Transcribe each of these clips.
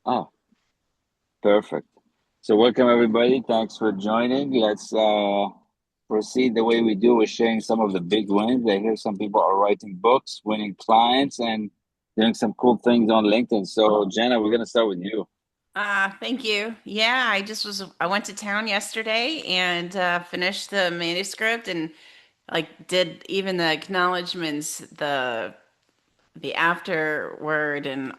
Oh, perfect. So welcome everybody. Thanks for joining. Let's proceed the way we do with sharing some of the big wins. I hear some people are writing books, winning clients, and doing some cool things on LinkedIn. So Jenna, we're gonna start with you. Thank you. Yeah, I went to town yesterday and finished the manuscript and like did even the acknowledgments, the afterword and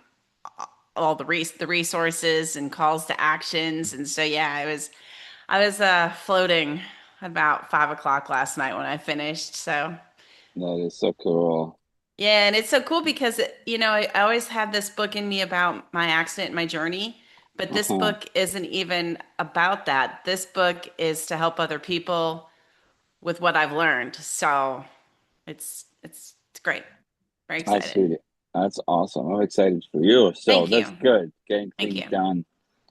all the resources and calls to actions. And so yeah, I was floating about 5 o'clock last night when I finished. So That is so cool. yeah, and it's so cool because I always had this book in me about my accident, my journey, but this Uh-huh. book isn't even about that. This book is to help other people with what I've learned. So it's great. Very That's excited. really that's awesome. I'm excited for you. So Thank that's you. good. Getting Thank things you. done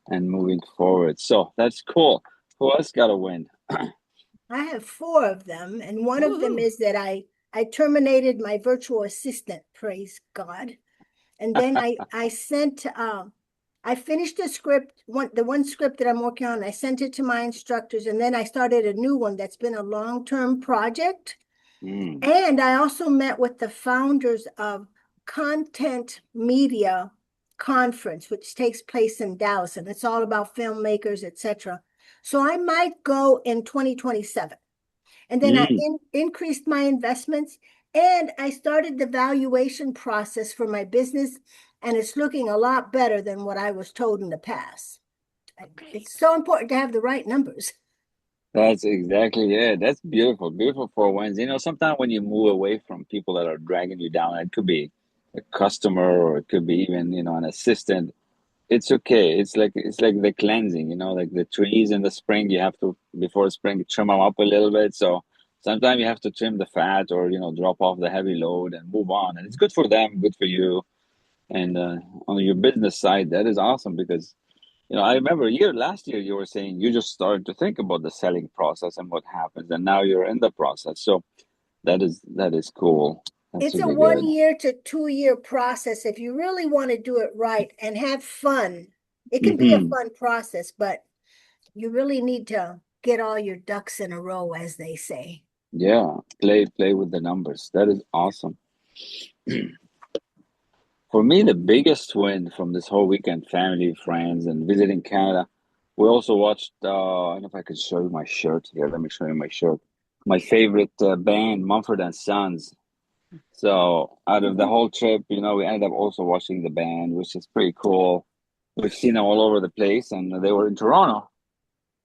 and moving forward. So that's cool. Who else got a win? I have four of them, and one of them Woohoo. is that I terminated my virtual assistant, praise God. And then I sent I finished the one script that I'm working on. I sent it to my instructors, and then I started a new one that's been a long-term project. Mm, And I also met with the founders of Content Media Conference, which takes place in Dallas, and it's all about filmmakers, etc. So I might go in 2027. And then I mm. increased my investments and I started the valuation process for my business. And it's looking a lot better than what I was told in the past. Great. It's so important to have the right numbers. That's exactly it. That's beautiful. Beautiful for wins. You know, sometimes when you move away from people that are dragging you down, it could be a customer or it could be even, an assistant. It's okay. It's like the cleansing, like the trees in the spring, you have to before spring trim them up a little bit. So sometimes you have to trim the fat or, drop off the heavy load and move on. And it's good for them, good for you. And on your business side, that is awesome because I remember last year you were saying you just started to think about the selling process and what happens, and now you're in the process. So that is cool. That's It's a really one good. year to 2 year process. If you really want to do it right and have fun, it can be a Hmm. fun process, but you really need to get all your ducks in a row, as they say. Yeah, play with the numbers. That is awesome. For me, the biggest win from this whole weekend, family, friends, and visiting Canada. We also watched. I don't know if I could show you my shirt here. Let me show you my shirt. My favorite band, Mumford and Sons. So out of the whole trip, we ended up also watching the band, which is pretty cool. We've seen them all over the place, and they were in Toronto.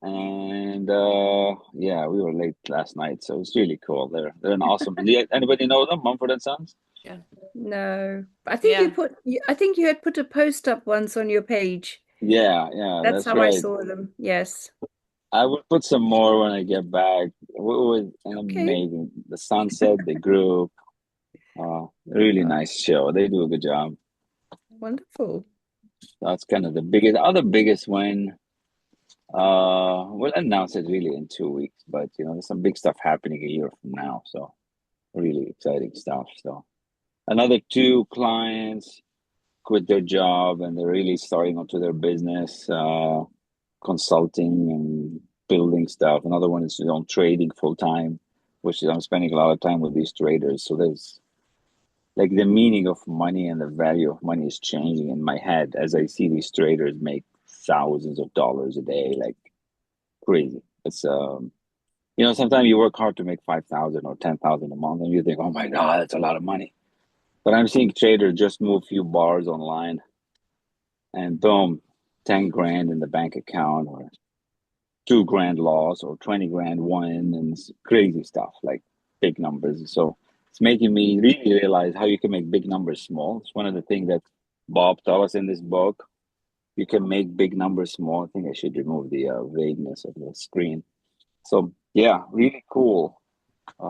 And yeah, we were late last night, so it's really cool. They're an awesome. Anybody know them, Mumford and Sons? Yeah. No, Yeah. I think you had put a post up once on your page. Yeah, yeah, That's that's how I right. saw them. Yes. I will put some more when I get back. It was an Okay. amazing. The sunset, the group, really Uh, nice show. They do a good job. Wonderful. That's kind of the biggest, other biggest win. We'll announce it really in 2 weeks, but there's some big stuff happening a year from now, so really exciting stuff. So another two clients quit their job and they're really starting onto their business, consulting and building stuff. Another one is trading full time, which is I'm spending a lot of time with these traders. So there's like the meaning of money and the value of money is changing in my head as I see these traders make thousands of dollars a day, like crazy. It's sometimes you work hard to make 5,000 or 10,000 a month, and you think, oh my god, that's a lot of money. But I'm seeing traders just move a few bars online, and boom, 10 grand in the bank account, or 2 grand loss, or 20 grand win, and it's crazy stuff like big numbers. So it's making me really realize how you can make big numbers small. It's one of the things that Bob taught us in this book. You can make big numbers small. I think I should remove the vagueness of the screen. So yeah, really cool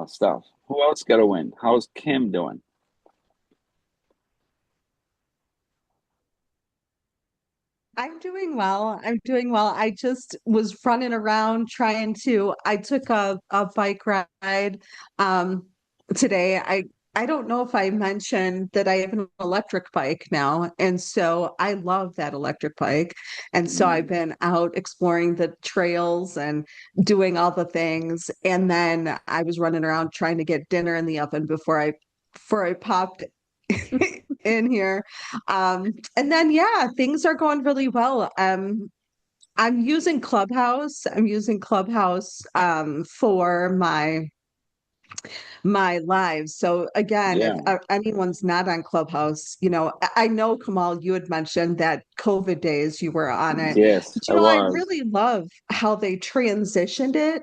stuff. Who else got a win? How's Kim doing? I'm doing well. I'm doing well. I just was running around I took a bike ride um today. I don't know if I mentioned that I have an electric bike now. And so I love that electric bike. And so I've Mm. been out exploring the trails and doing all the things. And then I was running around trying to get dinner in the oven before I popped in here. And then yeah, things are going really well. I'm using Clubhouse. I'm using Clubhouse for my lives. So again, if Yeah. anyone's not on Clubhouse, I know Kamal, you had mentioned that COVID days you were on it, Yes, but I I was. really love how they transitioned it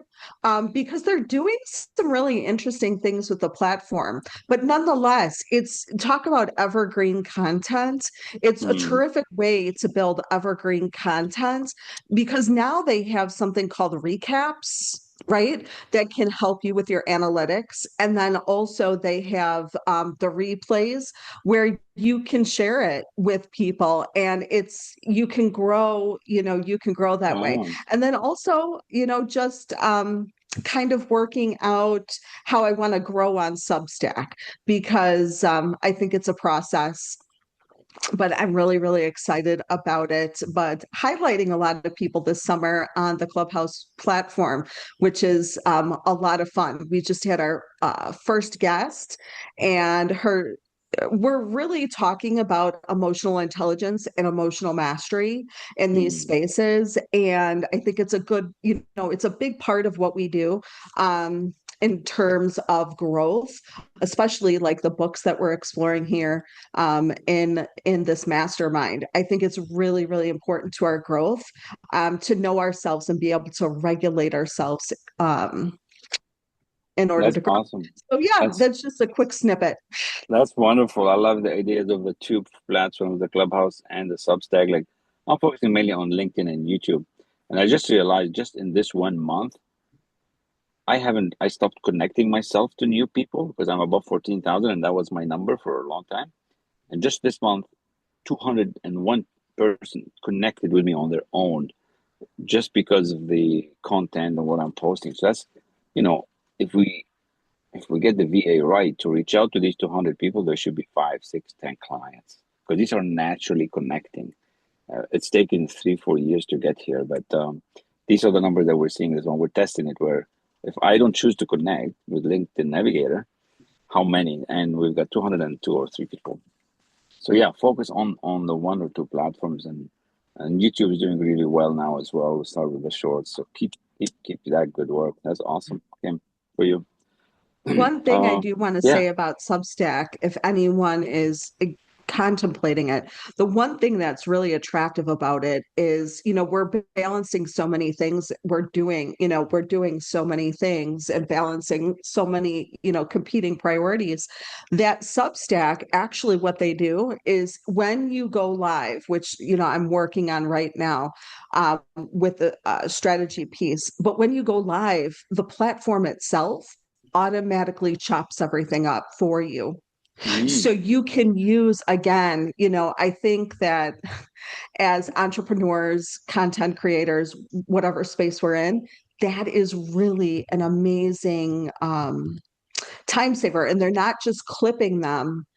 because they're doing some really interesting things with the platform. But nonetheless, it's talk about evergreen content. It's a Mm. terrific way to build evergreen content because now they have something called recaps. Right? That can help you with your analytics. And then also they have the replays where you can share it with people and you can grow that way. Oh, And then also, just kind of working out how I want to grow on Substack because I think it's a process, but I'm really, really excited about it. But highlighting a lot of people this summer on the Clubhouse platform, which is a lot of fun. We just had our first guest, and we're really talking about emotional intelligence and emotional mastery in these mm. spaces. And I think it's a good, it's a big part of what we do. In terms of growth, especially like the books that we're exploring here in this mastermind. I think it's really, really important to our growth to know ourselves and be able to regulate ourselves in order That's to grow. awesome. So yeah, That's that's just a quick snippet. that's wonderful. I love the ideas of the two platforms, the Clubhouse and the Substack. Like I'm focusing mainly on LinkedIn and YouTube. And I just realized just in this 1 month, I stopped connecting myself to new people because I'm above 14,000 and that was my number for a long time. And just this month, 201 person connected with me on their own just because of the content and what I'm posting. So that's, you know, if we get the VA right to reach out to these 200 people, there should be five, six, 10 clients because these are naturally connecting. It's taken 3, 4 years to get here, but these are the numbers that we're seeing. Is when we're testing it. Where if I don't choose to connect with LinkedIn Navigator, how many? And we've got 202 or three people. So yeah, focus on the one or two platforms, and YouTube is doing really well now as well. We start with the shorts, so keep that good work. That's awesome, Kim, for you. One thing I uh, do want to yeah. say about Substack, if anyone is contemplating it, the one thing that's really attractive about it is, we're balancing so many things. We're doing so many things and balancing so many, competing priorities. That Substack, actually, what they do is when you go live, which, I'm working on right now with the strategy piece, but when you go live, the platform itself automatically chops everything up for you. So Mm. you can use, again, I think that as entrepreneurs, content creators, whatever space we're in, that is really an amazing time saver. And they're not just clipping them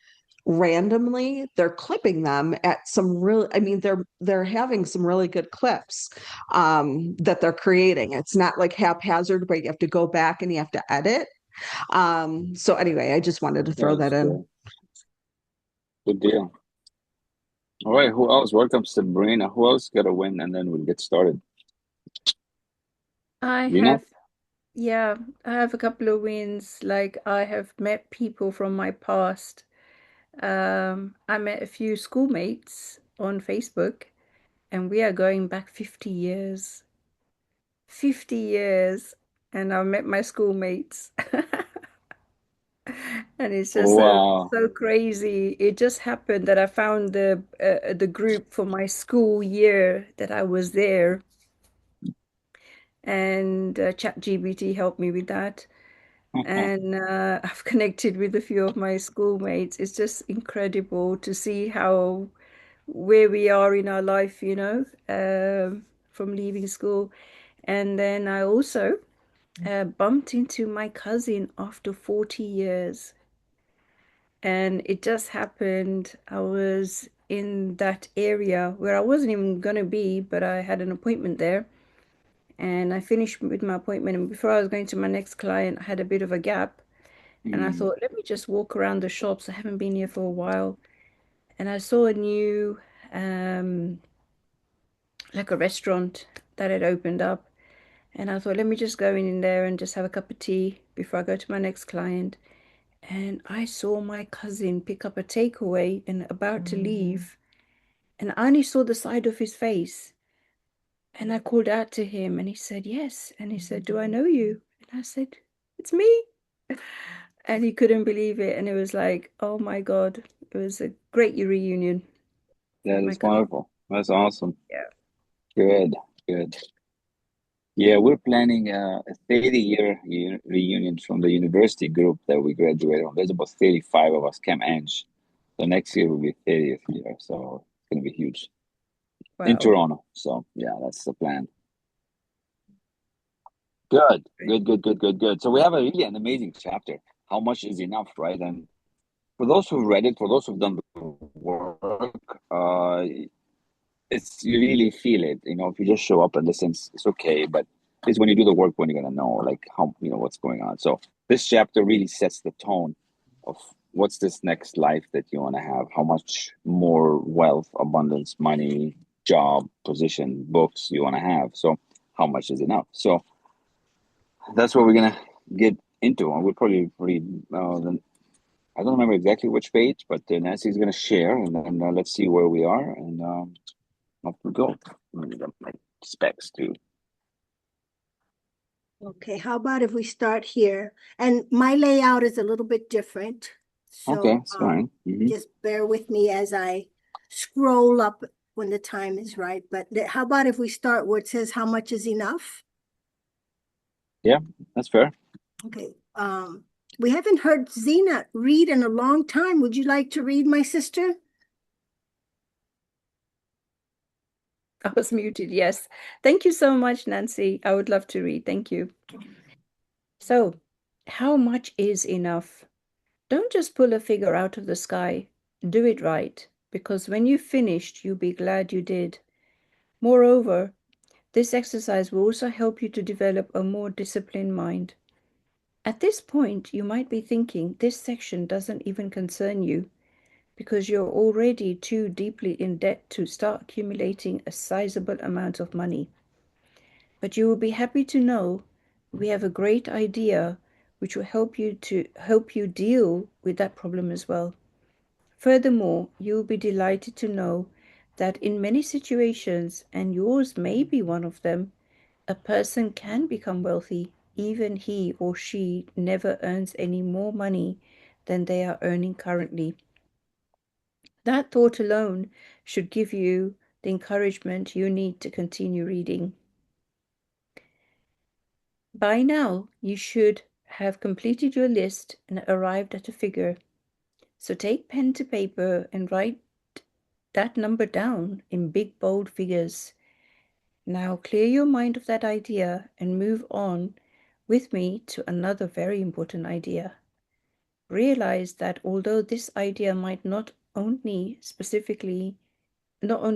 randomly, they're clipping them at some real, I mean, they're having some really good clips that they're creating. It's not like haphazard where you have to go back and you have to edit. So anyway, I just wanted to throw that That's in. good deal. All right, who else? Welcome, Sabrina. Who else got a win? And then we'll get started. I Lena? have, yeah, I have a couple of wins. Like I have met people from my past. I met a few schoolmates on Facebook, and we are going back 50 years. 50 years, and I met my schoolmates. And it's just so Wow. so crazy. It just happened that I found the group for my school year that I was there, and ChatGPT helped me with that. And I've connected with a few of my schoolmates. It's just incredible to see how where we are in our life, from leaving school. And then I also bumped into my cousin after 40 years. And it just happened. I was in that area where I wasn't even going to be, but I had an appointment there. And I finished with my appointment. And before I was going to my next client, I had a bit of a gap. And I Mm, thought, let me just walk around the shops. I haven't been here for a while. And I saw a new, um, like a restaurant that had opened up. And I thought, let me just go in there and just have a cup of tea before I go to my next client. And I saw my cousin pick up a takeaway and about to leave. And I only saw the side of his face. And I called out to him and he said, yes. And he said, do I know you? And I said, it's me. And he couldn't believe it. And it was like, oh my God, it was a great reunion with that my is cousin. wonderful. That's awesome. Yeah. Good, good. Yeah, we're planning a 30-year reunion from the university group that we graduated from. There's about 35 of us, Cam Eng. So next year will be 30th year. So it's going to be huge in Wow. Toronto. So yeah, that's the plan. Good, good, good, good, good, good. So we have a really an amazing chapter. How much is enough, right? And for those who've read it, for those who've done the work, it's you really feel it. You know, if you just show up and listen, it's okay. But it's when you do the work when you're gonna know, like how what's going on. So this chapter really sets the tone of what's this next life that you want to have. How much more wealth, abundance, money, job, position, books you want to have. So how much is enough? So that's what we're gonna get into, and we'll probably read. I don't remember exactly which page, but Nancy's gonna share, and then let's see where we are, and off we go. Let me get my specs too. Okay, how about if we start here? And my layout is a little bit different. Okay, So it's fine. just bear with me as I scroll up when the time is right. But how about if we start where it says how much is enough? Yeah, that's fair. Okay. We haven't heard Zena read in a long time. Would you like to read, my sister? I was muted. Yes. Thank you so much, Nancy. I would love to read. Thank you. So, how much is enough? Don't just pull a figure out of the sky. Do it right, because when you've finished, you'll be glad you did. Moreover, this exercise will also help you to develop a more disciplined mind. At this point, you might be thinking this section doesn't even concern you because you're already too deeply in debt to start accumulating a sizable amount of money. But you will be happy to know we have a great idea which will help you deal with that problem as well. Furthermore, you will be delighted to know that in many situations, and yours may be one of them, a person can become wealthy even he or she never earns any more money than they are earning currently. That thought alone should give you the encouragement you need to continue reading. By now, you should have completed your list and arrived at a figure. So take pen to paper and write that number down in big bold figures. Now clear your mind of that idea and move on with me to another very important idea. Realize that although this idea might not only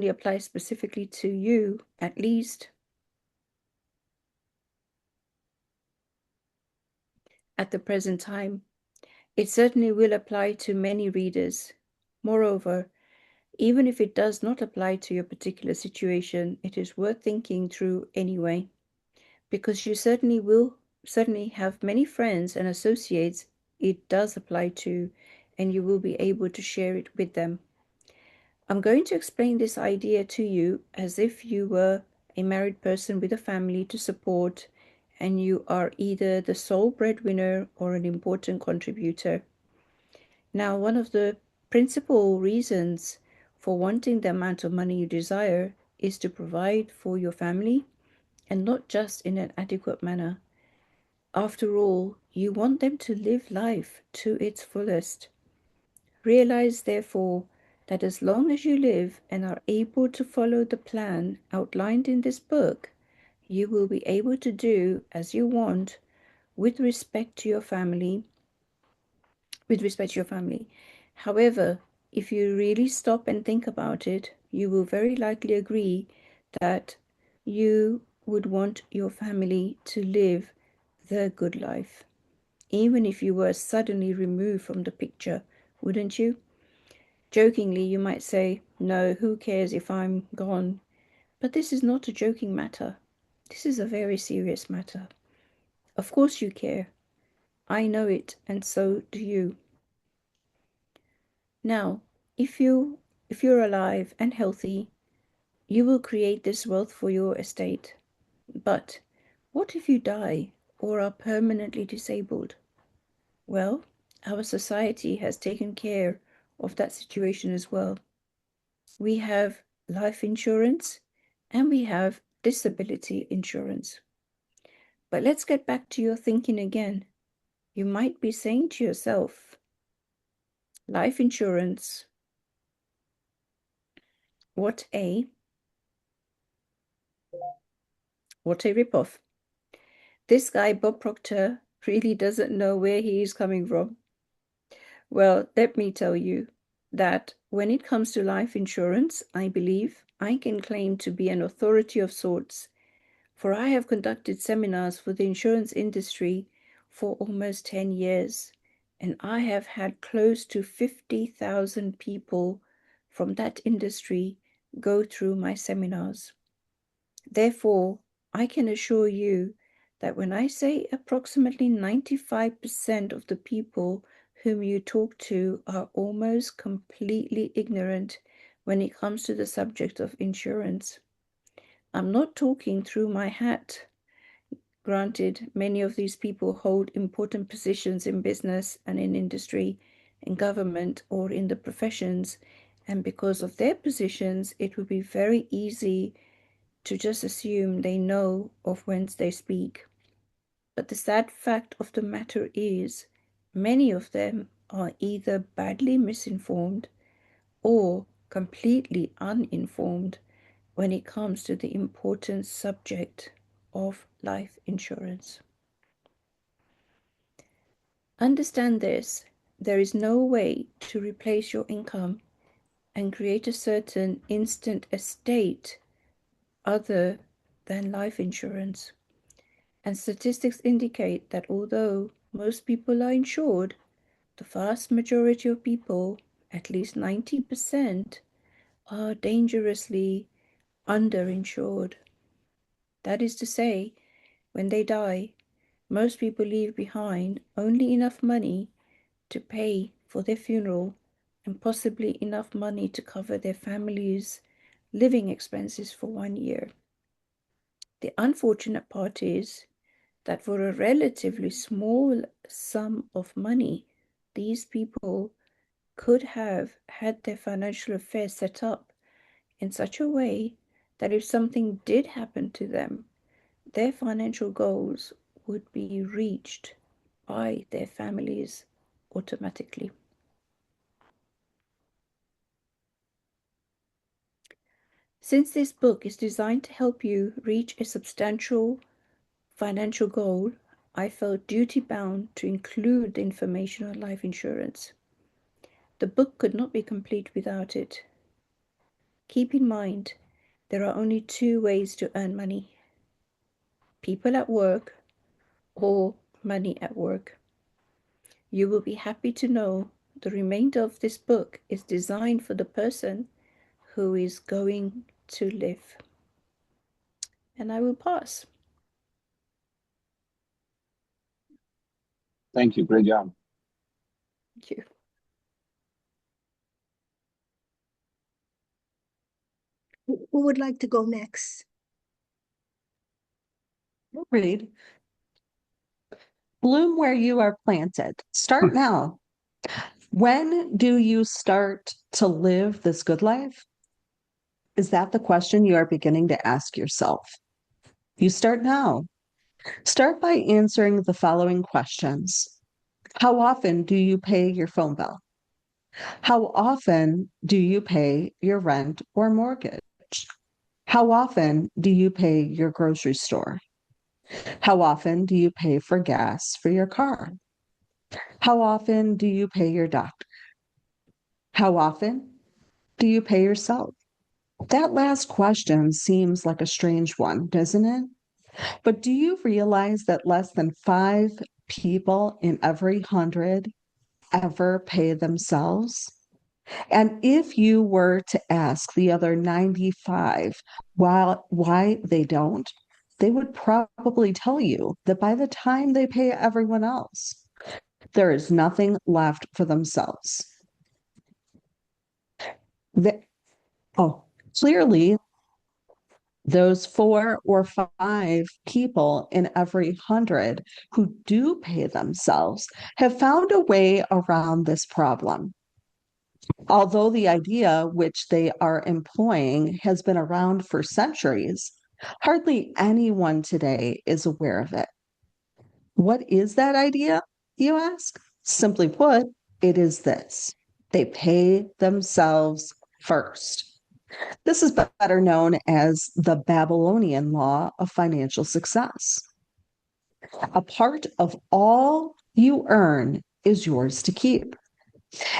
apply specifically to you, at least at the present time, it certainly will apply to many readers. Moreover, even if it does not apply to your particular situation, it is worth thinking through anyway, because you certainly have many friends and associates it does apply to, and you will be able to share it with them. I'm going to explain this idea to you as if you were a married person with a family to support, and you are either the sole breadwinner or an important contributor. Now, one of the principal reasons for wanting the amount of money you desire is to provide for your family and not just in an adequate manner. After all, you want them to live life to its fullest. Realize, therefore, that as long as you live and are able to follow the plan outlined in this book, you will be able to do as you want with respect to your family, with respect to your family. However, if you really stop and think about it, you will very likely agree that you would want your family to live the good life, even if you were suddenly removed from the picture, wouldn't you? Jokingly, you might say, "No, who cares if I'm gone?" But this is not a joking matter. This is a very serious matter. Of course you care. I know it, and so do you. Now, if you if you're alive and healthy, you will create this wealth for your estate. But what if you die or are permanently disabled? Well, our society has taken care of that situation as well. We have life insurance and we have disability insurance. But let's get back to your thinking again. You might be saying to yourself, life insurance, what a what a ripoff. This guy, Bob Proctor, really doesn't know where he is coming from. Well, let me tell you that when it comes to life insurance, I believe I can claim to be an authority of sorts, for I have conducted seminars for the insurance industry for almost 10 years, and I have had close to 50,000 people from that industry go through my seminars. Therefore, I can assure you that when I say approximately 95% of the people whom you talk to are almost completely ignorant when it comes to the subject of insurance, I'm not talking through my hat. Granted, many of these people hold important positions in business and in industry, in government, or in the professions, and because of their positions, it would be very easy to just assume they know of whence they speak. But the sad fact of the matter is, many of them are either badly misinformed or completely uninformed when it comes to the important subject of life insurance. Understand this: there is no way to replace your income and create a certain instant estate other than life insurance. And statistics indicate that although most people are insured, the vast majority of people, at least 90%, are dangerously underinsured. That is to say, when they die, most people leave behind only enough money to pay for their funeral and possibly enough money to cover their family's living expenses for 1 year. The unfortunate part is that for a relatively small sum of money, these people could have had their financial affairs set up in such a way that if something did happen to them, their financial goals would be reached by their families automatically. Since this book is designed to help you reach a substantial financial goal, I felt duty bound to include the information on life insurance. The book could not be complete without it. Keep in mind, there are only two ways to earn money: people at work or money at work. You will be happy to know the remainder of this book is designed for the person who is going to live. And I will pass. Thank you. Great job. Thank you. Who would like to go next? Read. Bloom where you are planted. Start now. When do you start to live this good life? Is that the question you are beginning to ask yourself? You start now. Start by answering the following questions. How often do you pay your phone bill? How often do you pay your rent or mortgage? How often do you pay your grocery store? How often do you pay for gas for your car? How often do you pay your doctor? How often do you pay yourself? That last question seems like a strange one, doesn't it? But do you realize that less than 5 people in every 100 ever pay themselves? And if you were to ask the other 95 why they don't, they would probably tell you that by the time they pay everyone else, there is nothing left for themselves. The, oh, clearly, those 4 or 5 people in every 100 who do pay themselves have found a way around this problem. Although the idea which they are employing has been around for centuries, hardly anyone today is aware of it. What is that idea, you ask? Simply put, it is this: they pay themselves first. This is better known as the Babylonian law of financial success. A part of all you earn is yours to keep.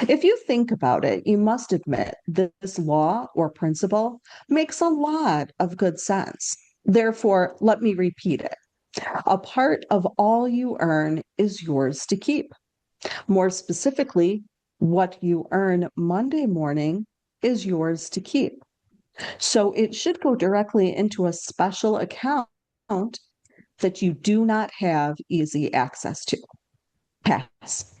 If you think about it, you must admit that this law or principle makes a lot of good sense. Therefore, let me repeat it. A part of all you earn is yours to keep. More specifically, what you earn Monday morning is yours to keep. So it should go directly into a special account that you do not have easy access to. Pass.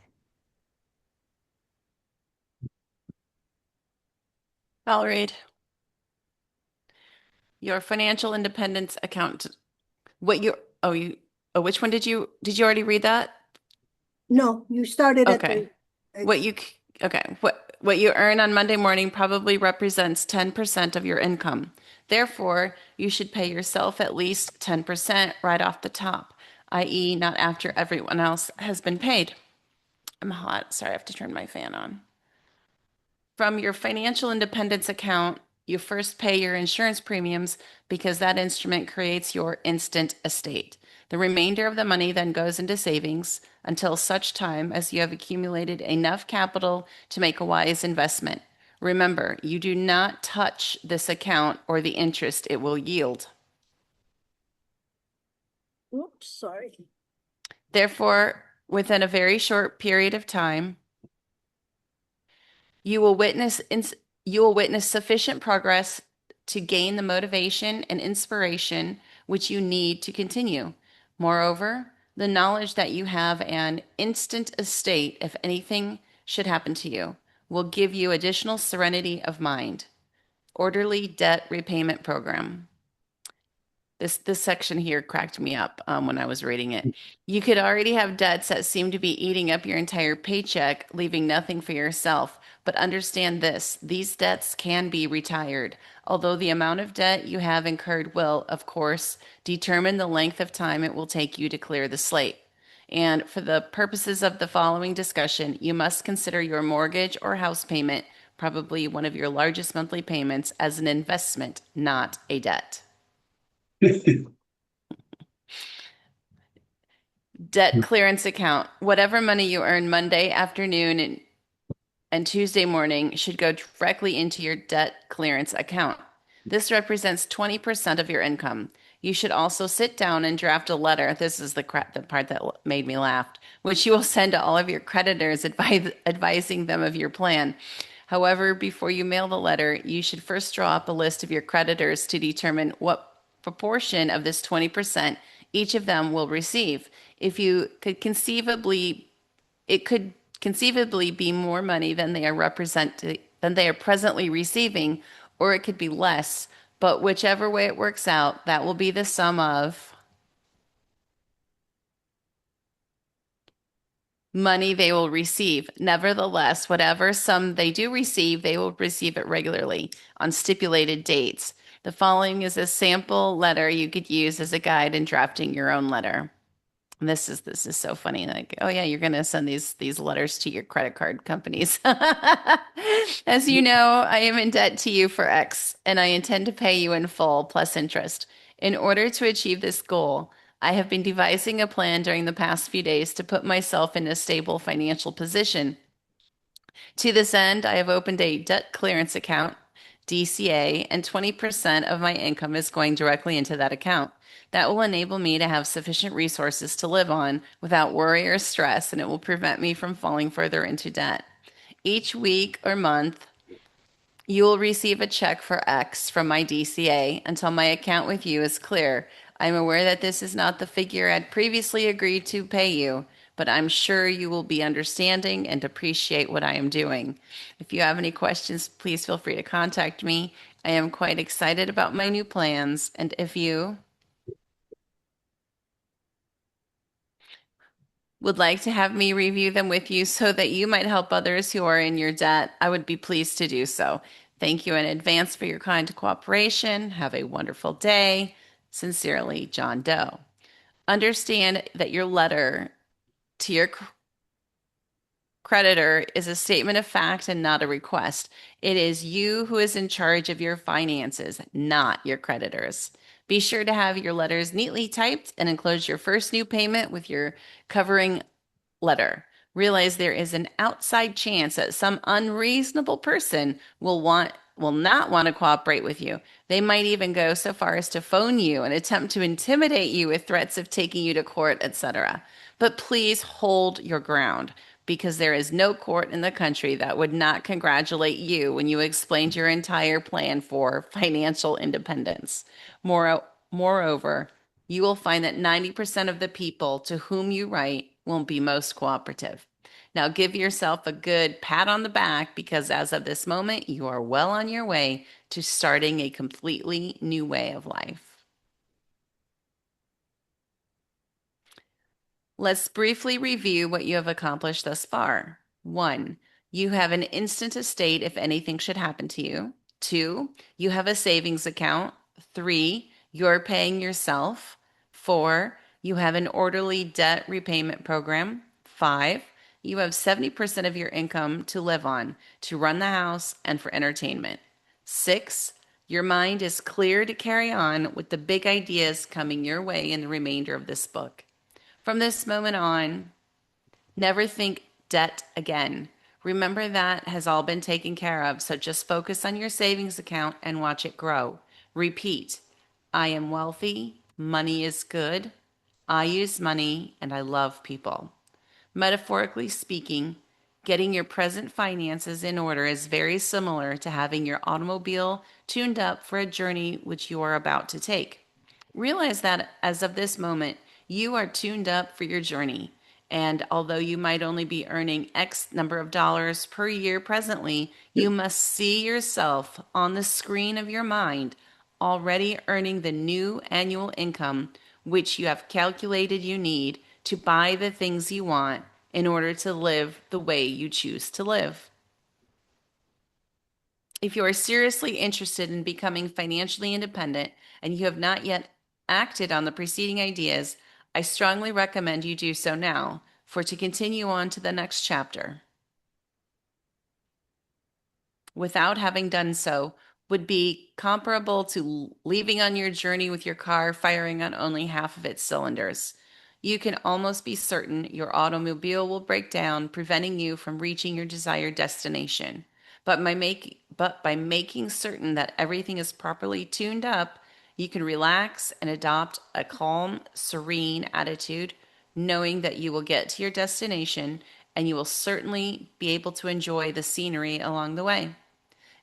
Valerie, your financial independence account. What you, oh, you, oh, which one did you already read that? No, you started at Okay. the, What you, okay. What you earn on Monday morning probably represents 10% of your income. Therefore, you should pay yourself at least 10% right off the top, i.e., not after everyone else has been paid. I'm hot. Sorry, I have to turn my fan on. From your financial independence account, you first pay your insurance premiums because that instrument creates your instant estate. The remainder of the money then goes into savings until such time as you have accumulated enough capital to make a wise investment. Remember, you do not touch this account or the interest it will yield. oops, sorry. Therefore, within a very short period of time, You will witness you will witness sufficient progress to gain the motivation and inspiration which you need to continue. Moreover, the knowledge that you have an instant estate if anything should happen to you will give you additional serenity of mind. Orderly debt repayment program. This section here cracked me up when I was reading it. You could already have debts that seem to be eating up your entire paycheck, leaving nothing for yourself. But understand this, these debts can be retired. Although the amount of debt you have incurred will, of course, determine the length of time it will take you to clear the slate. And for the purposes of the following discussion, you must consider your mortgage or house payment, probably one of your largest monthly payments, as an investment, not a debt. Debt clearance account. Whatever money you earn Monday afternoon and Tuesday morning should go directly into your debt clearance account. This represents 20% of your income. You should also sit down and draft a letter. This is the part that made me laugh, which you will send to all of your creditors advising them of your plan. However, before you mail the letter, you should first draw up a list of your creditors to determine what proportion of this 20% each of them will receive. If you could conceivably it could conceivably be more money than they are presently receiving, or it could be less. But whichever way it works out, that will be the sum of money they will receive. Nevertheless, whatever sum they do receive, they will receive it regularly on stipulated dates. The following is a sample letter you could use as a guide in drafting your own letter. This is so funny. Like, oh yeah, you're gonna send these letters to your credit card companies. As you know, I am in debt to you for X, and I intend to pay you in full plus interest. In order to achieve this goal, I have been devising a plan during the past few days to put myself in a stable financial position. To this end, I have opened a debt clearance account, DCA, and 20% of my income is going directly into that account. That will enable me to have sufficient resources to live on without worry or stress, and it will prevent me from falling further into debt. Each week or month, you will receive a check for X from my DCA until my account with you is clear. I'm aware that this is not the figure I'd previously agreed to pay you, but I'm sure you will be understanding and appreciate what I am doing. If you have any questions, please feel free to contact me. I am quite excited about my new plans, and if you would like to have me review them with you so that you might help others who are in your debt, I would be pleased to do so. Thank you in advance for your kind cooperation. Have a wonderful day. Sincerely, John Doe. Understand that your letter to your creditor is a statement of fact and not a request. It is you who is in charge of your finances, not your creditors. Be sure to have your letters neatly typed and enclose your first new payment with your covering letter. Realize there is an outside chance that some unreasonable person will not want to cooperate with you. They might even go so far as to phone you and attempt to intimidate you with threats of taking you to court, etc. But please hold your ground because there is no court in the country that would not congratulate you when you explained your entire plan for financial independence. Moreover, you will find that 90% of the people to whom you write will be most cooperative. Now give yourself a good pat on the back because as of this moment, you are well on your way to starting a completely new way of life. Let's briefly review what you have accomplished thus far. 1, you have an instant estate if anything should happen to you. 2, you have a savings account. 3, you're paying yourself. 4, you have an orderly debt repayment program. 5, you have 70% of your income to live on, to run the house, and for entertainment. 6, your mind is clear to carry on with the big ideas coming your way in the remainder of this book. From this moment on, never think debt again. Remember that has all been taken care of, so just focus on your savings account and watch it grow. Repeat, I am wealthy, money is good, I use money, and I love people. Metaphorically speaking, getting your present finances in order is very similar to having your automobile tuned up for a journey which you are about to take. Realize that as of this moment, you are tuned up for your journey. And although you might only be earning X number of dollars per year presently, you must see yourself on the screen of your mind already earning the new annual income which you have calculated you need to buy the things you want in order to live the way you choose to live. If you are seriously interested in becoming financially independent and you have not yet acted on the preceding ideas, I strongly recommend you do so now, for to continue on to the next chapter without having done so would be comparable to leaving on your journey with your car firing on only half of its cylinders. You can almost be certain your automobile will break down, preventing you from reaching your desired destination. But by making certain that everything is properly tuned up, you can relax and adopt a calm, serene attitude, knowing that you will get to your destination and you will certainly be able to enjoy the scenery along the way.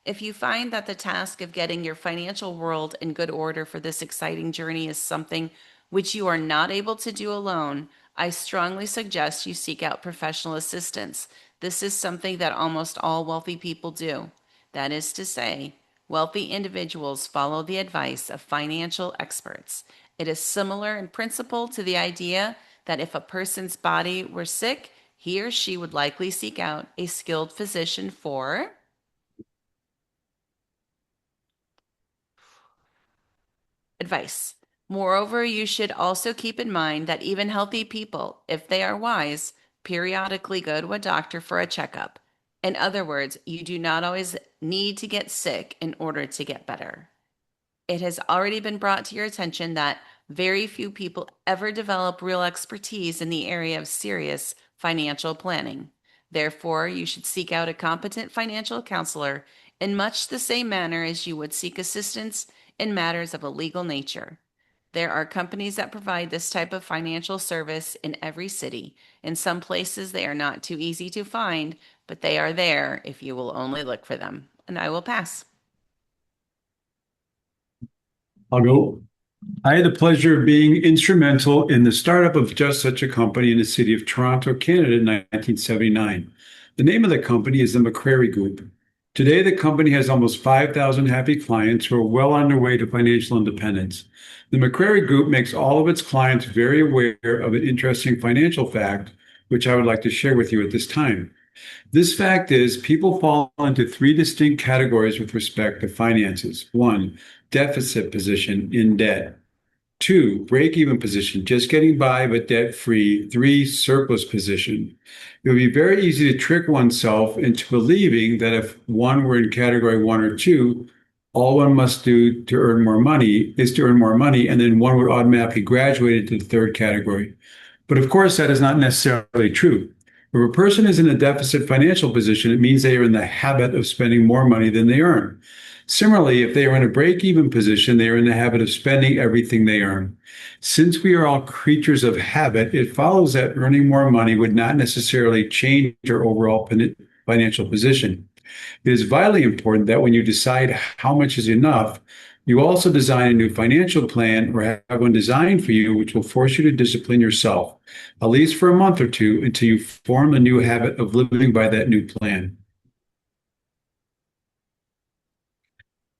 If you find that the task of getting your financial world in good order for this exciting journey is something which you are not able to do alone, I strongly suggest you seek out professional assistance. This is something that almost all wealthy people do. That is to say, wealthy individuals follow the advice of financial experts. It is similar in principle to the idea that if a person's body were sick, he or she would likely seek out a skilled physician for advice. Moreover, you should also keep in mind that even healthy people, if they are wise, periodically go to a doctor for a checkup. In other words, you do not always need to get sick in order to get better. It has already been brought to your attention that very few people ever develop real expertise in the area of serious financial planning. Therefore, you should seek out a competent financial counselor in much the same manner as you would seek assistance in matters of a legal nature. There are companies that provide this type of financial service in every city. In some places, they are not too easy to find, but they are there if you will only look for them. And I will pass. I'll go. I had the pleasure of being instrumental in the startup of just such a company in the city of Toronto, Canada in 1979. The name of the company is the McCrary Group. Today, the company has almost 5,000 happy clients who are well on their way to financial independence. The McCrary Group makes all of its clients very aware of an interesting financial fact, which I would like to share with you at this time. This fact is, people fall into three distinct categories with respect to finances. One, deficit position, in debt. Two, break-even position, just getting by but debt-free. Three, surplus position. It would be very easy to trick oneself into believing that if one were in category one or two, all one must do to earn more money is to earn more money, and then one would automatically graduate into the third category. But of course, that is not necessarily true. If a person is in a deficit financial position, it means they are in the habit of spending more money than they earn. Similarly, if they are in a break-even position, they are in the habit of spending everything they earn. Since we are all creatures of habit, it follows that earning more money would not necessarily change our overall financial position. It is vitally important that when you decide how much is enough, you also design a new financial plan or have one designed for you, which will force you to discipline yourself, at least for a month or two, until you form a new habit of living by that new plan.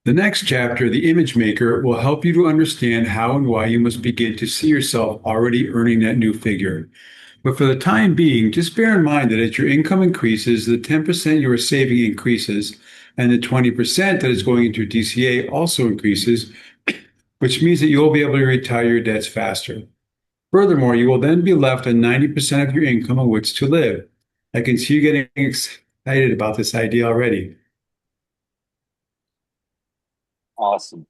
The next chapter, The Image Maker, will help you to understand how and why you must begin to see yourself already earning that new figure. But for the time being, just bear in mind that as your income increases, the 10% you are saving increases, and the 20% that is going into DCA also increases, which means that you will be able to retire your debts faster. Furthermore, you will then be left on 90% of your income on which to live. I can see you getting excited about this idea already. Awesome.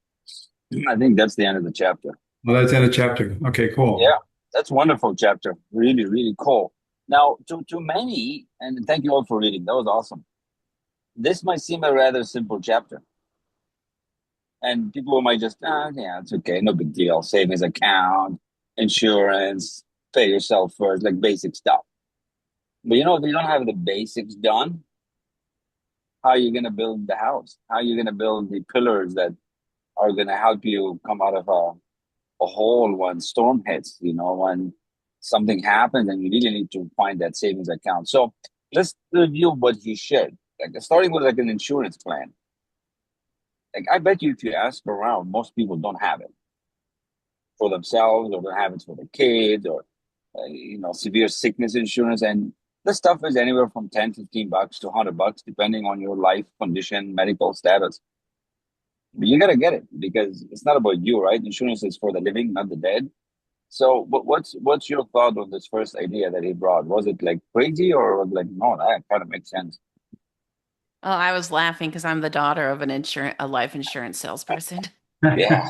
I think that's the end of the chapter. Well, that's the end of chapter. Okay, cool. Yeah, that's wonderful chapter. Really, really cool. Now, to many, and thank you all for reading. That was awesome. This might seem a rather simple chapter. And people might just, yeah, it's okay, no big deal. Savings account, insurance, pay yourself first, like basic stuff. But if you don't have the basics done, how are you going to build the house? How are you going to build the pillars that are going to help you come out of a hole when storm hits, when something happens and you really need to find that savings account. So let's review what he shared. Like starting with like an insurance plan. Like I bet you if you ask around, most people don't have it for themselves or don't have it for their kids or, severe sickness insurance. And the stuff is anywhere from 10, $15 to $100, depending on your life condition, medical status. But you got to get it because it's not about you, right? Insurance is for the living, not the dead. So what's your thought on this first idea that he brought? Was it like crazy or was it like, no, that kind of makes sense? Oh, I was laughing because I'm the daughter of a life insurance salesperson. Yeah.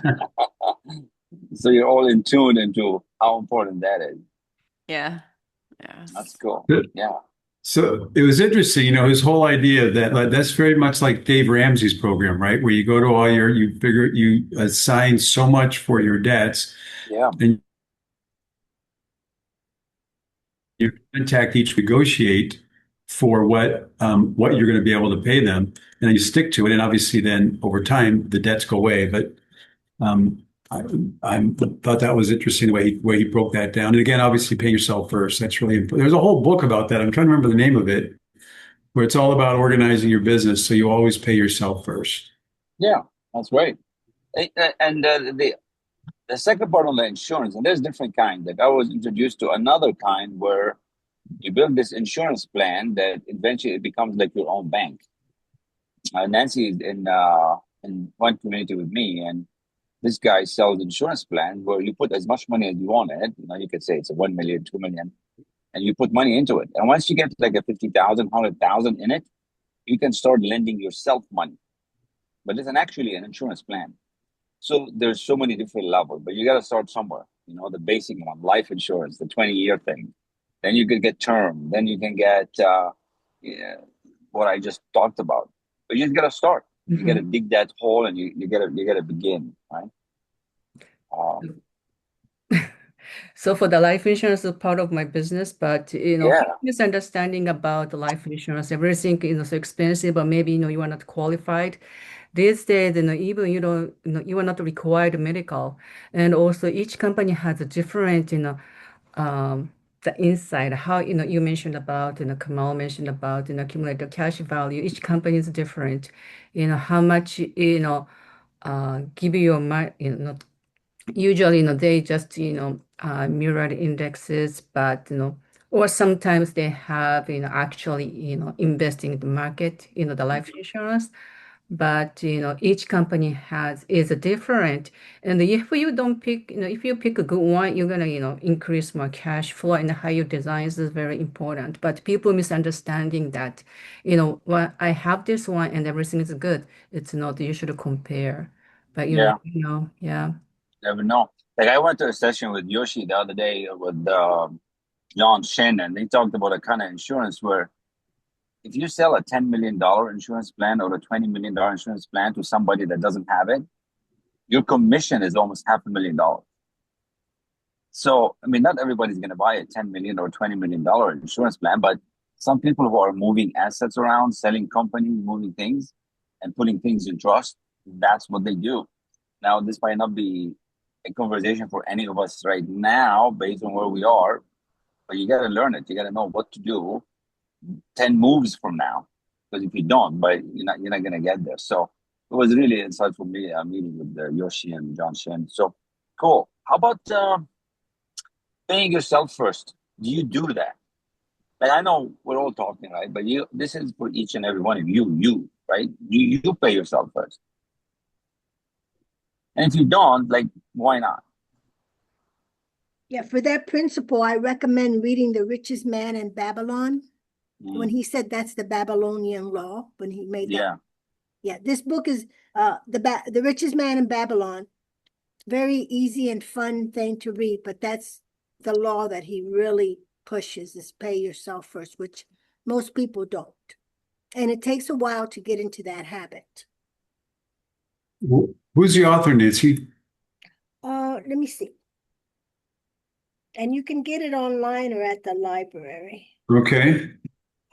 So you're all in tune into how important that is. Yeah. That's cool. Yeah. So it was interesting, his whole idea that that's very much like Dave Ramsey's program, right? Where you go to you assign so much for your debts, Yeah. and you contact each negotiate for what you're going to be able to pay them, and then you stick to it. And obviously, then over time, the debts go away. But I thought that was interesting the way he broke that down. And again, obviously, pay yourself first. That's really important. There's a whole book about that. I'm trying to remember the name of it, where it's all about organizing your business. So you always pay yourself first. Yeah, that's right. And the second part on the insurance, and there's different kinds. Like I was introduced to another kind where you build this insurance plan that eventually it becomes like your own bank. Nancy is in one community with me, and this guy sells insurance plans where you put as much money as you want in it. You could say it's a 1 million, 2 million, and you put money into it. And once you get like a 50,000, 100,000 in it, you can start lending yourself money. But it's actually an insurance plan. So there's so many different levels, but you got to start somewhere. The basic one, life insurance, the 20-year thing. Then you could get term. Then you can get yeah, what I just talked about. But you just gotta start. You gotta dig that hole, and you gotta begin, right? Um, So for the life insurance is part of my business, but yeah, people misunderstanding about the life insurance, everything is so expensive, but maybe you are not qualified. These days, even you don't, you are not required medical, and also each company has a different, the inside. How you mentioned about, Kamal mentioned about, accumulated cash value. Each company is different. How much give you your money, usually, they just, mirror indexes, but, or sometimes they have, actually, investing in the market, the life insurance. But, each company is different. And if you don't pick, if you pick a good one, you're gonna, increase more cash flow, and how you design is very important. But people misunderstanding that, well, I have this one and everything is good. It's not, you should compare. But you yeah. never know. Yeah. Never know. Like I went to a session with Yoshi the other day with John Shin, and they talked about a kind of insurance where if you sell a $10 million insurance plan or a $20 million insurance plan to somebody that doesn't have it, your commission is almost $500,000. So, I mean, not everybody's going to buy a 10 million or $20 million insurance plan, but some people who are moving assets around, selling companies, moving things, and putting things in trust, that's what they do. Now, this might not be a conversation for any of us right now, based on where we are, but you got to learn it. You got to know what to do 10 moves from now. Because if you don't, but you're not going to get there. So it was really insightful meeting with Yoshi and John Shen. So cool. How about paying yourself first? Do you do that? Like I know we're all talking, right? But this is for each and every one of you, right? You pay yourself first. And if you don't, like, why not? Yeah, for that principle, I recommend reading The Richest Man in Babylon. When Mm, he said that's the Babylonian law, when he made that. yeah. Yeah, this book is the Richest Man in Babylon. Very easy and fun thing to read, but that's the law that he really pushes is pay yourself first, which most people don't. And it takes a while to get into that habit. Who's the author, Nancy? Let me see. And you can get it online or at the library. Okay.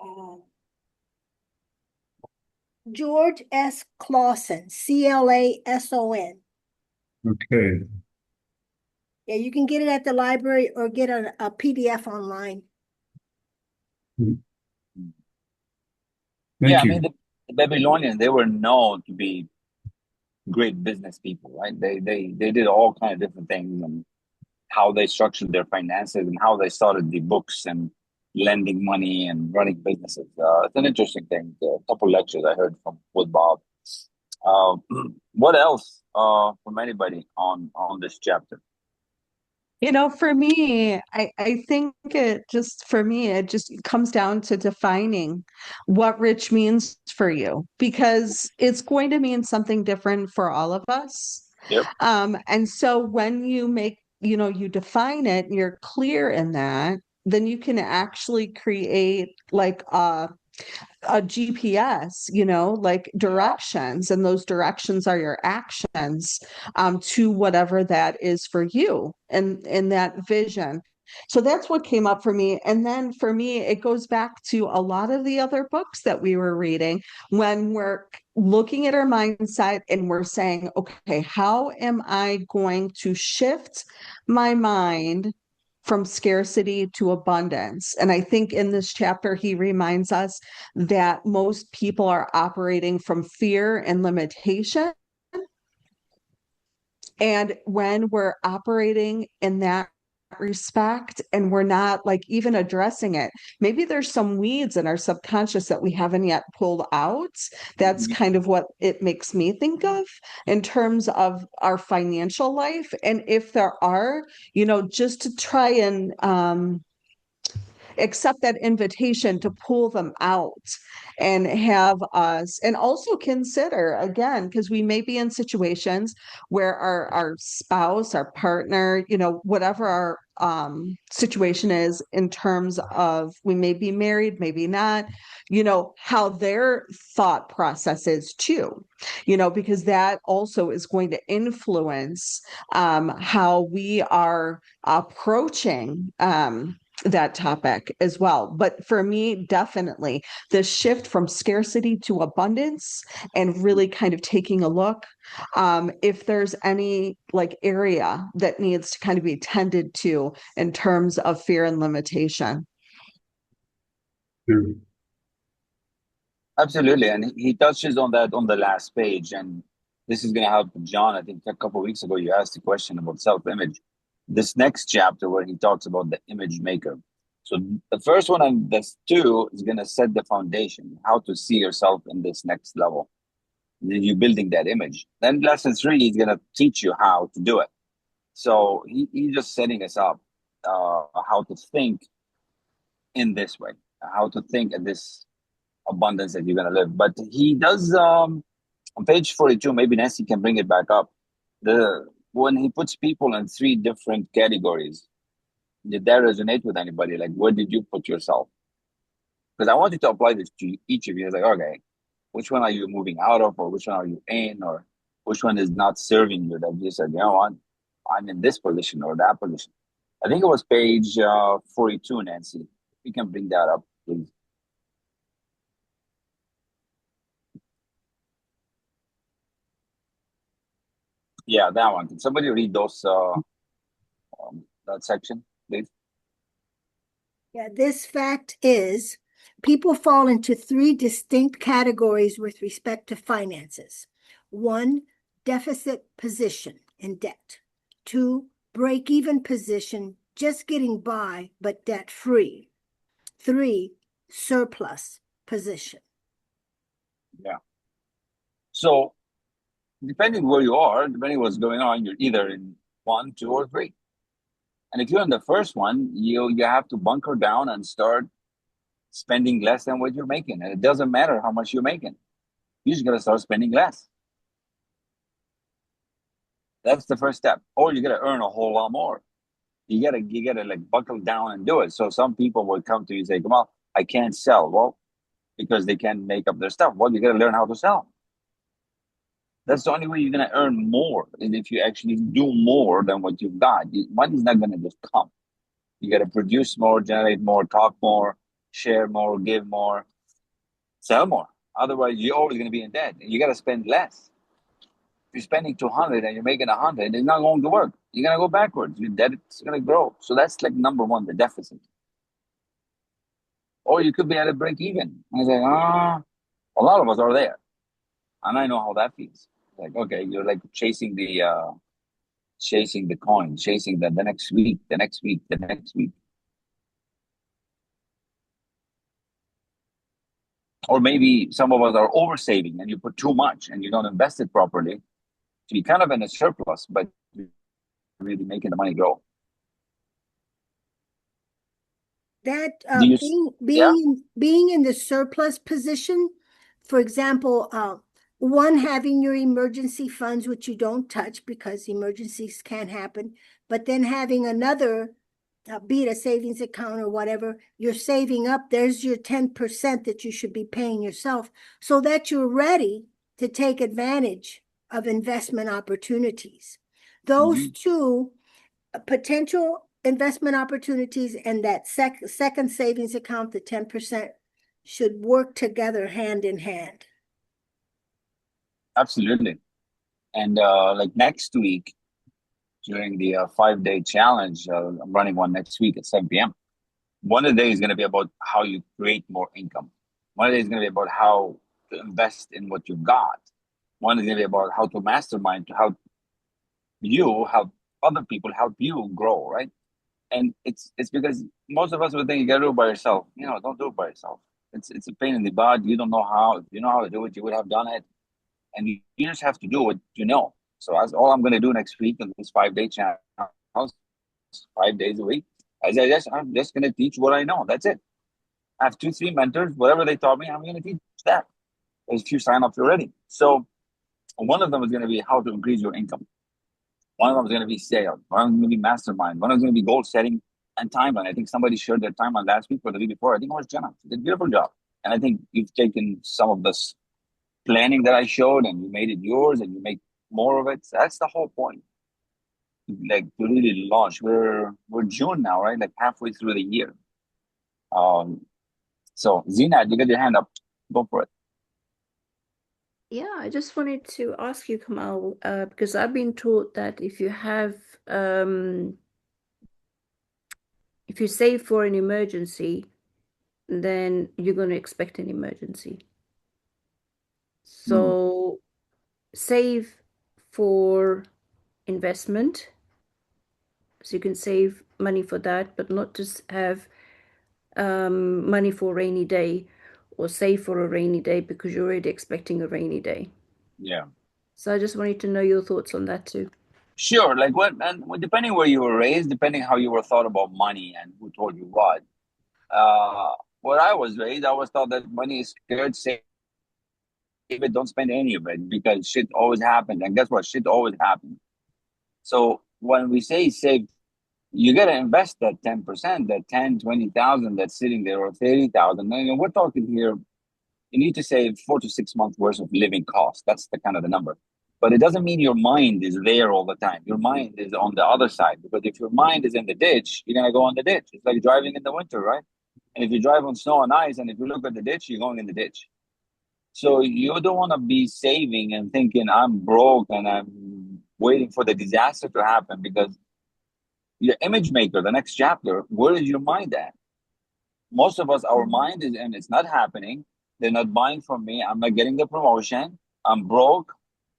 Uh, George S. Clausen, Clason. Okay. Yeah, you can get it at the library or get a PDF online. Yeah, Thank I mean you. the Babylonians, they were known to be great business people, right? They did all kind of different things, and how they structured their finances and how they started the books and lending money and running businesses. It's an interesting thing. A couple lectures I heard from with Bob. Uh, what else from anybody on this chapter? For me, I think for me, it just comes down to defining what rich means for you because it's going to mean something different for all of us. Yep. And so when you you define it, and you're clear in that, then you can actually create like a GPS, like Yeah. directions, and those directions are your actions to whatever that is for you and in that vision. So that's what came up for me. And then for me, it goes back to a lot of the other books that we were reading when we're looking at our mindset and we're saying, okay, how am I going to shift my mind from scarcity to abundance? And I think in this chapter, he reminds us that most people are operating from fear and limitation. And when we're operating in that respect and we're not like even addressing it, maybe there's some weeds in our subconscious that we haven't yet pulled out. That's Mhm. kind of what it makes me think of in terms of our financial life. And if there are, just to try and accept that invitation to pull them out and have us, and also consider again, because we may be in situations where our spouse, our partner, whatever our situation is in terms of, we may be married, maybe not, how their thought process is too, because that also is going to influence how we are approaching that topic as well. But for me, definitely the shift from scarcity to abundance, and really kind of taking a look if there's any like area that needs to kind of be tended to in terms of fear and limitation. Hmm. Absolutely. And he touches on that on the last page. And this is going to help John. I think a couple of weeks ago, you asked a question about self-image. This next chapter where he talks about the image maker. So the first one and this two is going to set the foundation, how to see yourself in this next level. Then you building that image. Then lesson three is going to teach you how to do it. So he's just setting us up how to think in this way, how to think in this abundance that you're going to live. But he does on page 42, maybe Nancy can bring it back up. When he puts people in three different categories, did that resonate with anybody? Like, where did you put yourself? Because I want you to apply this to each of you. It's like, okay, which one are you moving out of, or which one are you in, or which one is not serving you? That you said, I'm in this position or that position. I think it was page 42, Nancy. You can bring that up, please. Yeah, that one. Can somebody read that section, please? Yeah, this fact is people fall into three distinct categories with respect to finances. One, deficit position in debt. Two, break-even position, just getting by, but debt-free. Three, surplus position. Yeah. So depending where you are, depending what's going on, you're either in one, two, or three. And if you're in the first one, you have to bunker down and start spending less than what you're making. And it doesn't matter how much you're making. You just gotta start spending less. That's the first step. Or you gotta earn a whole lot more. You gotta like buckle down and do it. So some people will come to you and say, Kamal, I can't sell. Well, because they can't make up their stuff. Well, you gotta learn how to sell. That's the only way you're gonna earn more, is if you actually do more than what you've got. Money's not gonna just come. You gotta produce more, generate more, talk more, share more, give more, sell more. Otherwise, you're always gonna be in debt. And you gotta spend less. If you're spending 200 and you're making 100, it's not going to work. You're gonna go backwards. Your debt is gonna grow. So that's like number one, the deficit. Or you could be at a break even. And it's like, a lot of us are there. And I know how that feels. Like, okay, you're like chasing the coin, chasing the next week, the next week, the next week. Or maybe some of us are over saving and you put too much and you don't invest it properly. So you're kind of in a surplus, but you're really making the money grow. That Do you, yeah? being in the surplus position, for example, one, having your emergency funds, which you don't touch because emergencies can happen, but then having another, be it a savings account or whatever, you're saving up, there's your 10% that you should be paying yourself so that you're ready to take advantage of investment opportunities. Those two potential investment opportunities and that second savings account, the 10%, should work together hand in hand. Absolutely. And like next week, during the 5-day challenge, I'm running one next week at 7 p.m. One of the days is going to be about how you create more income. One of the days is going to be about how to invest in what you've got. One is going to be about how to mastermind, to help you help other people help you grow, right? And it's because most of us would think you got to do it by yourself. Don't do it by yourself. It's a pain in the butt. You don't know how. If you know how to do it, you would have done it. And you just have to do what you know. So that's all I'm going to do next week in this 5-day challenge, 5 days a week. I'm just going to teach what I know. That's it. I have 2, 3 mentors. Whatever they taught me, I'm going to teach that. There's a few signups already. So one of them is going to be how to increase your income. One of them is going to be sales. One of them is going to be mastermind. One of them is going to be goal setting and timeline. I think somebody shared their timeline last week or the week before. I think it was Jenna. She did a beautiful job. And I think you've taken some of this planning that I showed and you made it yours and you make more of it. So that's the whole point. Like to really launch. We're June now, right? Like halfway through the year. So Zina, you got your hand up. Go for it. Yeah, I just wanted to ask you, Kamal, because I've been taught that if you save for an emergency, then you're going to expect an emergency. So save for investment, so you can save money for that, but not just have money for a rainy day or save for a rainy day because you're already expecting a rainy day. Yeah. So I just wanted to know your thoughts on that too. Sure. Like what, and depending where you were raised, depending how you were thought about money and who told you what. Where I was raised, I was taught that money is scared, save it, don't spend any of it because shit always happens. And guess what? Shit always happens. So when we say save, you got to invest that 10%, that 10, 20,000 that's sitting there or 30,000. And we're talking here, you need to save 4 to 6 months worth of living costs. That's the kind of the number. But it doesn't mean your mind is there all the time. Your mind is on the other side because if your mind is in the ditch, you're going to go on the ditch. It's like driving in the winter, right? And if you drive on snow and ice and if you look at the ditch, you're going in the ditch. So you don't want to be saving and thinking I'm broke and I'm waiting for the disaster to happen because your image maker, the next chapter, where is your mind at? Most of us, our mind is, and it's not happening. They're not buying from me. I'm not getting the promotion. I'm broke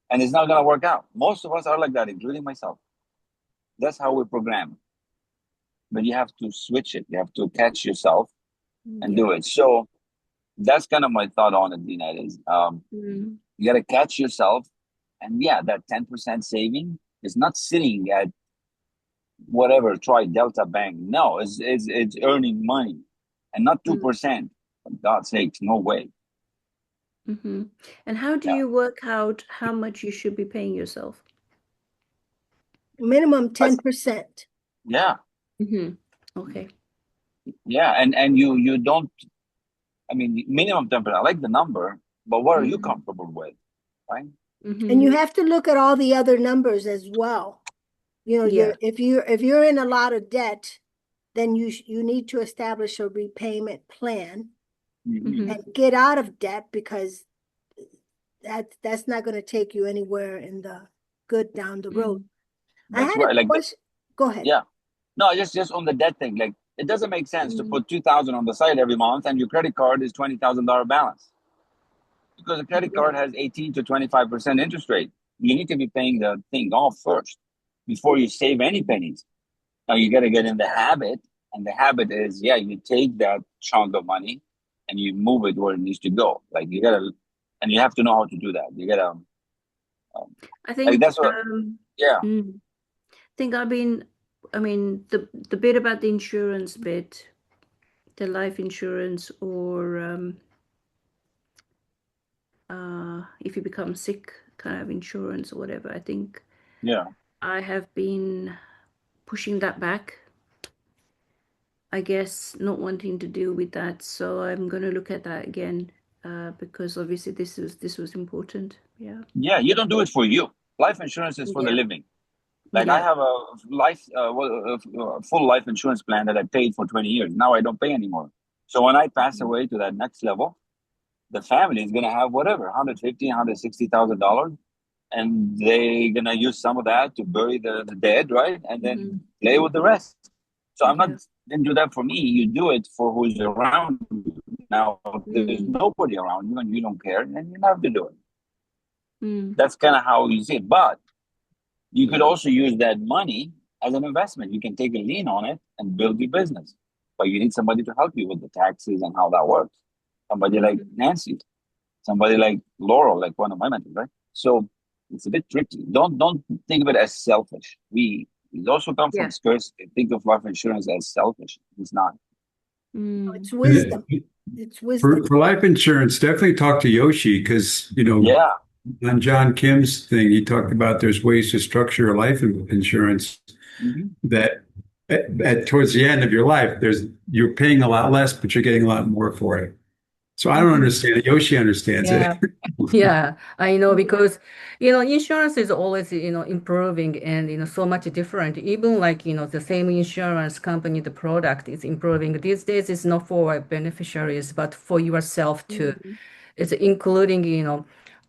and it's not going to work out. Most of us are like that, including myself. That's how we program. But you have to switch it. You have to catch yourself and do it. So that's kind of my thought on it, Dina, is you got to catch yourself. And yeah, that 10% saving is not sitting at whatever, try Delta Bank. No, it's earning money and not 2%. For God's sakes, no way. And how do Yeah. you work out how much you should be paying yourself? Minimum 10%. Yeah. Okay. Yeah. And you don't, I mean, minimum 10%. I like the number, but what are you comfortable with? Right. And you have to look at all the other numbers as well. You know, if you're in a lot of debt, then you need to establish a repayment plan and get out of debt because that's not going to take you anywhere in the good down the road. That's I had right. a question. Go ahead. Yeah. No, just on the debt thing. Like it doesn't make sense to put 2,000 on the side every month and your credit card is $20,000 balance. Because the credit card has 18 to 25% interest rate. You need to be paying the thing off first before you save any pennies. Now you got to get in the habit, and the habit is, yeah, you take that chunk of money and you move it where it needs to go. Like you got to, and you have to know how to do that. You got to. I think like that's what. Yeah. I think I mean, the bit about the insurance bit, the life insurance, or if you become sick, kind of insurance or whatever. I think I have been pushing that back. I guess not wanting to deal with that, so I'm going to look at that again because obviously this was important. Yeah. Yeah, you don't do it for you. Life insurance is for the living. Like I have a full life insurance plan that I paid for 20 years. Now I don't pay anymore. So when I pass away to that next level, the family is going to have whatever, $160,000, and they're going to use some of that to bury the dead, right? And then play with the rest. So I'm not, didn't do that for me. You do it for who's around you. Now, if there's nobody around you and you don't care, then you don't have to do it. That's kind of how you see it. But you could also use that money as an investment. You can take a lien on it and build your business. But you need somebody to help you with the taxes and how that works. Somebody like Nancy, somebody like Laurel, like one of my mentors, right? So it's a bit tricky. Don't think of it as selfish. We It also comes from Yeah. scarcity. Think of life insurance as selfish. It's not. It's Mm. wisdom. It's wisdom. For life insurance, definitely talk to Yoshi because, Yeah. on John Kim's thing, he talked about there's ways to structure a life insurance Mhm. that towards the end of your life, you're paying a lot less, but you're getting a lot more for it. So I don't Mhm. understand it. Yoshi understands Yeah. it. Yeah, I know because insurance is always improving and so much different. Even like the same insurance company, the product is improving. These days, it's not for beneficiaries, but for yourself too. Mhm. It's including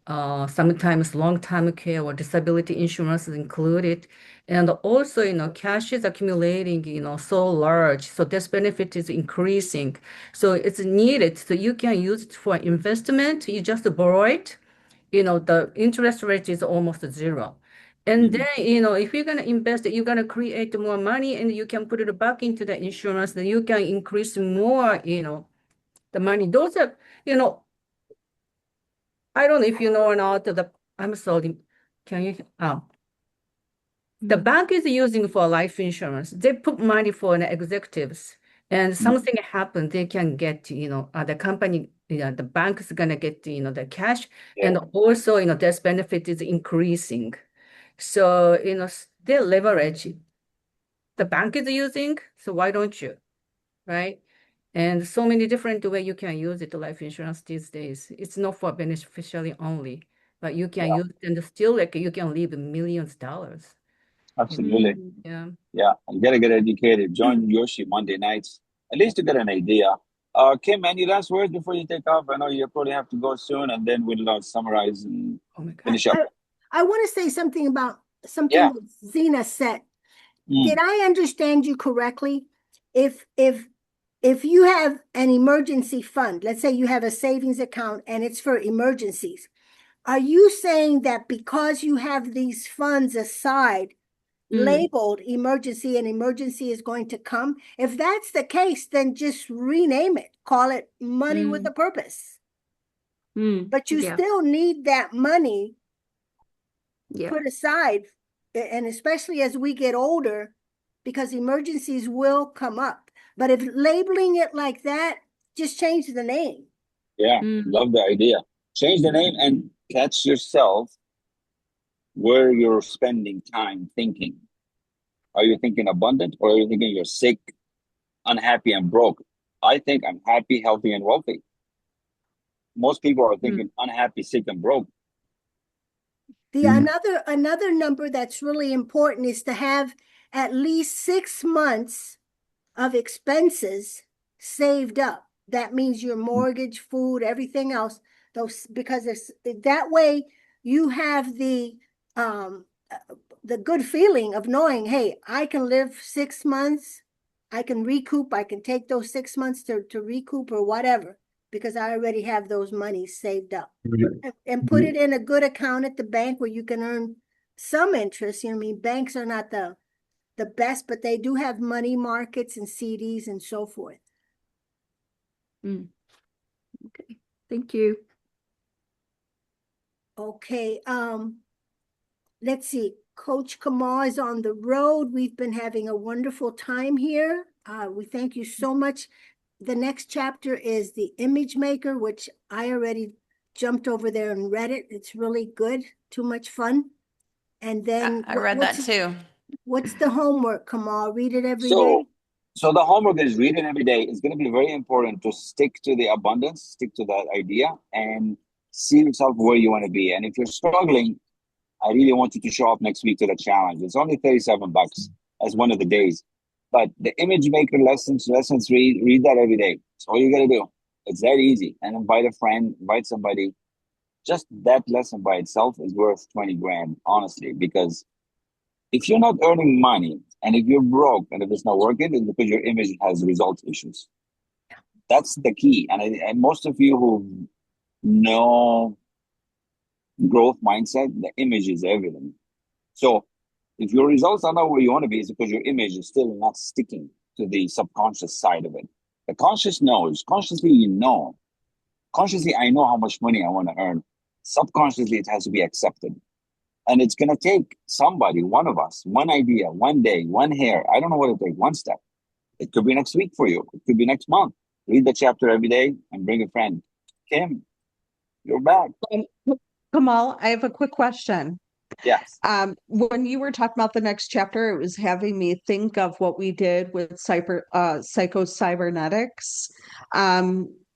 sometimes long-term care or disability insurance is included, and also cash is accumulating so large, so this benefit is increasing. So it's needed. So you can use it for investment. You just borrow it. The interest rate is almost zero. And Mhm. then, if you're going to invest, you're going to create more money and you can put it back into the insurance, then you can increase more, the money. Those are, you know, I don't know if you know or not, I'm sorry, can you, the Mhm. bank is using for life insurance. They put money for the executives and Mhm. something happened, they can get, the company, the bank is gonna get, the cash. Yeah. And also, this benefit is increasing. So, they leverage the bank is using, so why don't you, right? And so many different way you can use it, life insurance these days. It's not for beneficiary only, but you can Yeah. use it and still like you can leave millions dollars. Absolutely. Yeah. Yeah. You gotta get educated. Join Yoshi Monday nights, at least to get an idea. Kim, any last words before you take off? I know you probably have to go soon, and then we'll summarize and Oh my God. I, finish up. I, I want to say something about something Yeah. that Zena said. Did Mm. I understand you correctly? If if if you have an emergency fund, let's say you have a savings account and it's for emergencies, are you saying that because you have these funds aside, Mm, labeled emergency and emergency is going to come? If that's the case, then just rename it, call it money with a mm, purpose. But you yeah, still need that money yeah. put aside, and especially as we get older, because emergencies will come up. But if labeling it like that, just change the name. Yeah. Mm, Love the idea. Change the name and catch yourself where you're spending time thinking. Are you thinking abundant or are you thinking you're sick, unhappy, and broke? I think I'm happy, healthy, and wealthy. Most people are mm, thinking unhappy, sick, and broke. The Mm. another number that's really important is to have at least 6 months of expenses saved up. That means your mortgage, food, everything else. Those, because it's that way you have um the good feeling of knowing, hey, I can live 6 months, I can recoup, I can take those 6 months to recoup or whatever, because I already have those monies saved up. And put it in a good account at the bank where you can earn some interest. I mean, banks are not the best, but they do have money markets and CDs and so forth. mm. Okay. Thank you. Okay, let's see. Coach Kamal is on the road. We've been having a wonderful time here. We thank you so much. The next chapter is the image maker, which I already jumped over there and read it. It's really good, too much fun. And then I read that too. what's the homework, Kamal? Read it every So, day? so the homework is reading every day. It's going to be very important to stick to the abundance, stick to that idea, and see yourself where you want to be. And if you're struggling, I really want you to show up next week to the challenge. It's only $37 as one of the days. But the image maker lessons, read that every day. That's all you got to do. It's that easy. And invite a friend, invite somebody. Just that lesson by itself is worth 20 grand, honestly, because if you're not earning money and if you're broke and if it's not working, it's because your image has result issues. That's the key. And most of you who know growth mindset, the image is everything. So if your results are not where you want to be, it's because your image is still not sticking to the subconscious side of it. The conscious knows. Consciously, you know. Consciously, I know how much money I want to earn. Subconsciously, it has to be accepted. And it's going to take somebody, one of us, one idea, one day, one hair. I don't know what it takes, one step. It could be next week for you. It could be next month. Read the chapter every day and bring a friend. Kim, you're back. Um, Kamal, I have a quick question. Yes. When you were talking about the next chapter, it was having me think of what we did with psycho-cybernetics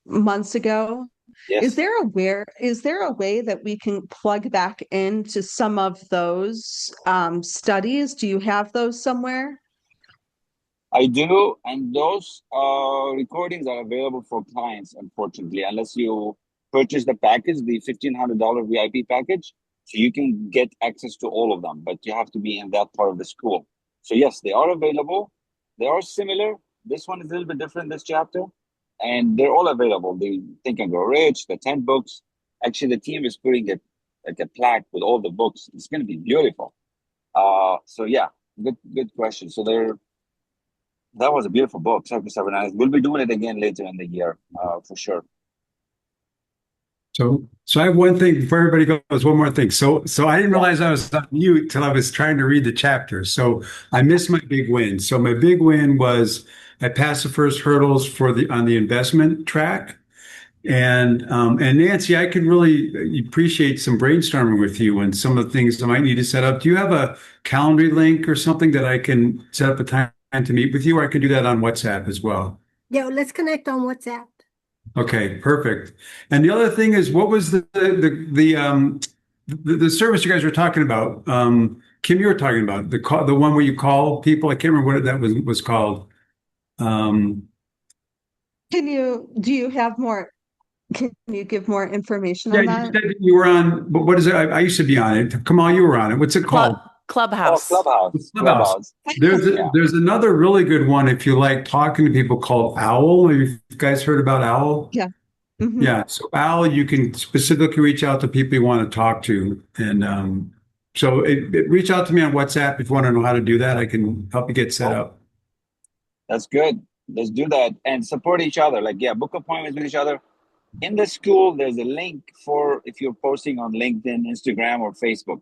months ago. Is Yes. there a way that we can plug back into some of those studies? Do you have those somewhere? I do, and those recordings are available for clients, unfortunately, unless you purchase the package, the $1,500 VIP package, so you can get access to all of them, but you have to be in that part of the school. So yes, they are available. They are similar. This one is a little bit different, this chapter, and they're all available. The Think and Grow Rich, the 10 books. Actually, the team is putting it like a plaque with all the books. It's going to be beautiful. So yeah, good question. So that was a beautiful book, Circus Cybernetics. We'll be doing it again later in the year, for sure. So I have one thing before everybody goes. One more thing. So I didn't Yeah. realize I was on mute till I was trying to read the chapter. So I missed my big win. So my big win was I passed the first hurdles for the on the investment track. And Nancy, I could really appreciate some brainstorming with you and some of the things I might need to set up. Do you have a Calendly link or something that I can set up a time to meet with you, or I can do that on WhatsApp as well? Yeah, let's connect on WhatsApp. Okay, perfect. And the other thing is, what was the service you guys were talking about? Kim, you were talking about the one where you call people. I can't remember what that was called. Um, Do you have more? Can you give more information yeah, on you that? said you were on. What is it? I used to be on it. Kamal, you were on it. What's it Club called? Oh, Clubhouse. Clubhouse. Clubhouse. Clubhouse. Yeah. There's another really good one if you like talking to people called Owl. Have you guys heard about Owl? Yeah. Hmm. Yeah, so Al, you can specifically reach out to people you want to talk to, and reach out to me on WhatsApp if you want to know how to do that. I can help you get set Oh, up. that's good. Let's do that and support each other. Like, yeah, book appointments with each other. In the school, there's a link for if you're posting on LinkedIn, Instagram, or Facebook.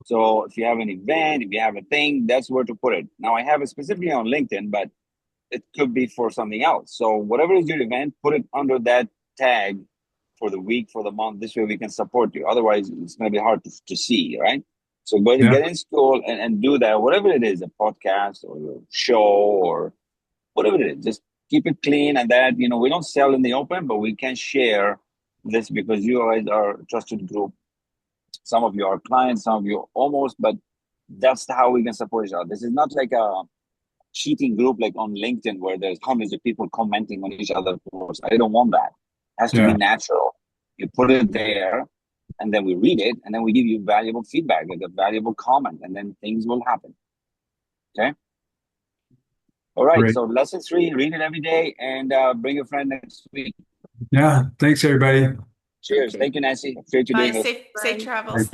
So if you have an event, if you have a thing, that's where to put it. Now, I have it specifically on LinkedIn, but it could be for something else. So whatever is your event, put it under that tag for the week, for the month. This way we can support you. Otherwise, it's going to be hard to see, right? So go Yeah, get in school and do that, whatever it is, a podcast or a show or whatever it is. Just keep it clean and that, we don't sell in the open, but we can share this because you guys are a trusted group. Some of you are clients, some of you almost, but that's how we can support each other. This is not like a cheating group like on LinkedIn where there's hundreds of people commenting on each other's posts. I don't want that. It has to be yeah, natural. You put it there and then we read it and then we give you valuable feedback, like a valuable comment, and then things will happen. Okay. All right. great. So lesson 3, read it every day and bring a friend next week. Yeah, thanks everybody. Cheers. Okay. Thank you, Nancy. Appreciate you Bye. doing this. Safe Bye. travels. Thank